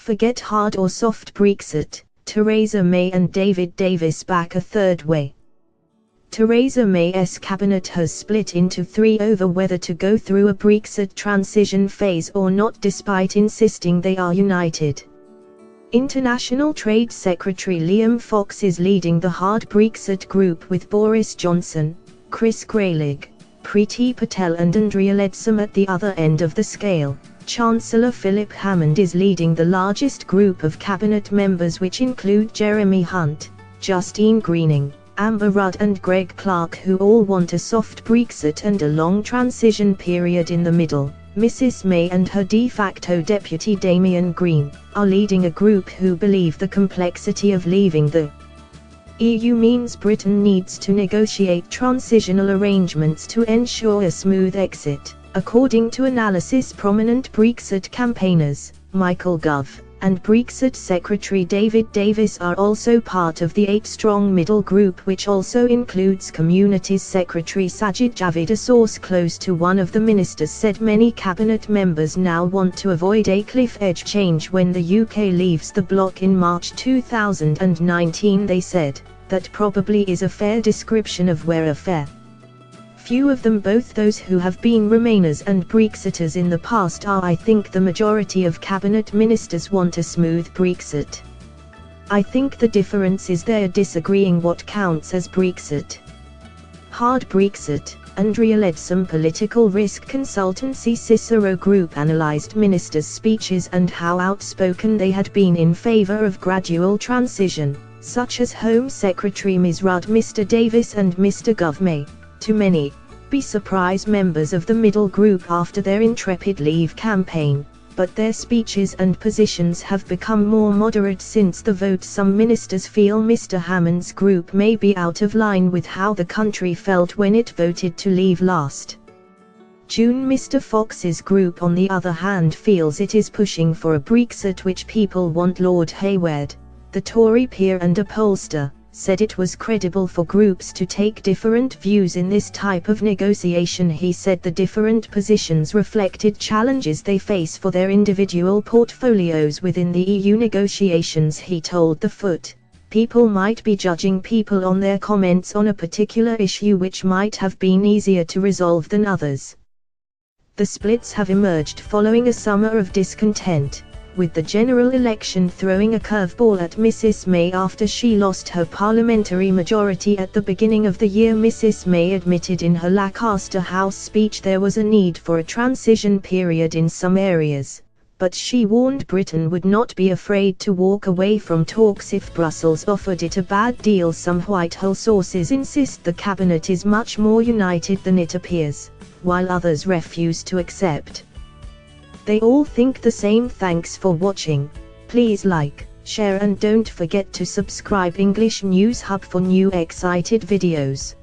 Forget hard or soft Brexit, Theresa May and David Davis back a third way. Theresa May's cabinet has split into three over whether to go through a Brexit transition phase or not, despite insisting they are united. International Trade Secretary Liam Fox is leading the hard Brexit group with Boris Johnson, Chris Grayling, Priti Patel and Andrea Leadsom at the other end of the scale. Chancellor Philip Hammond is leading the largest group of cabinet members, which include Jeremy Hunt, Justine Greening, Amber Rudd and Greg Clark, who all want a soft Brexit and a long transition period in the middle. Mrs May and her de facto deputy Damian Green are leading a group who believe the complexity of leaving the EU means Britain needs to negotiate transitional arrangements to ensure a smooth exit. According to analysis, prominent Brexit campaigners, Michael Gove, and Brexit Secretary David Davis are also part of the 8-strong middle group, which also includes Communities Secretary Sajid Javid. A source close to one of the ministers said many cabinet members now want to avoid a cliff edge change when the UK leaves the bloc in March 2019. They said, that probably is a fair description of where a fair few of them, both those who have been Remainers and Brexiters in the past, are. I think the majority of cabinet ministers want a smooth Brexit. I think the difference is they're disagreeing what counts as Brexit. Hard Brexit. Andrea Leadsom, political risk consultancy Cicero Group, analysed ministers' speeches and how outspoken they had been in favour of gradual transition, such as Home Secretary Ms Rudd, Mr Davis and Mr Gove may, to many, be surprise members of the middle group after their intrepid Leave campaign, but their speeches and positions have become more moderate since the vote. Some ministers feel Mr Hammond's group may be out of line with how the country felt when it voted to leave last June. Mr Fox's group, on the other hand, feels it is pushing for a Brexit which people want. Lord Hayward, the Tory peer and upholster, said it was credible for groups to take different views in this type of negotiation. He said the different positions reflected challenges they face for their individual portfolios within the EU negotiations. He told The Foot, people might be judging people on their comments on a particular issue which might have been easier to resolve than others. The splits have emerged following a summer of discontent, with the general election throwing a curveball at Mrs May after she lost her parliamentary majority at the beginning of the year. Mrs May admitted in her lackluster House speech there was a need for a transition period in some areas, but she warned Britain would not be afraid to walk away from talks if Brussels offered it a bad deal. Some Whitehall sources insist the cabinet is much more united than it appears, while others refuse to accept they all think the same. Thanks for watching. Please like, share and don't forget to subscribe English News Hub for new excited videos.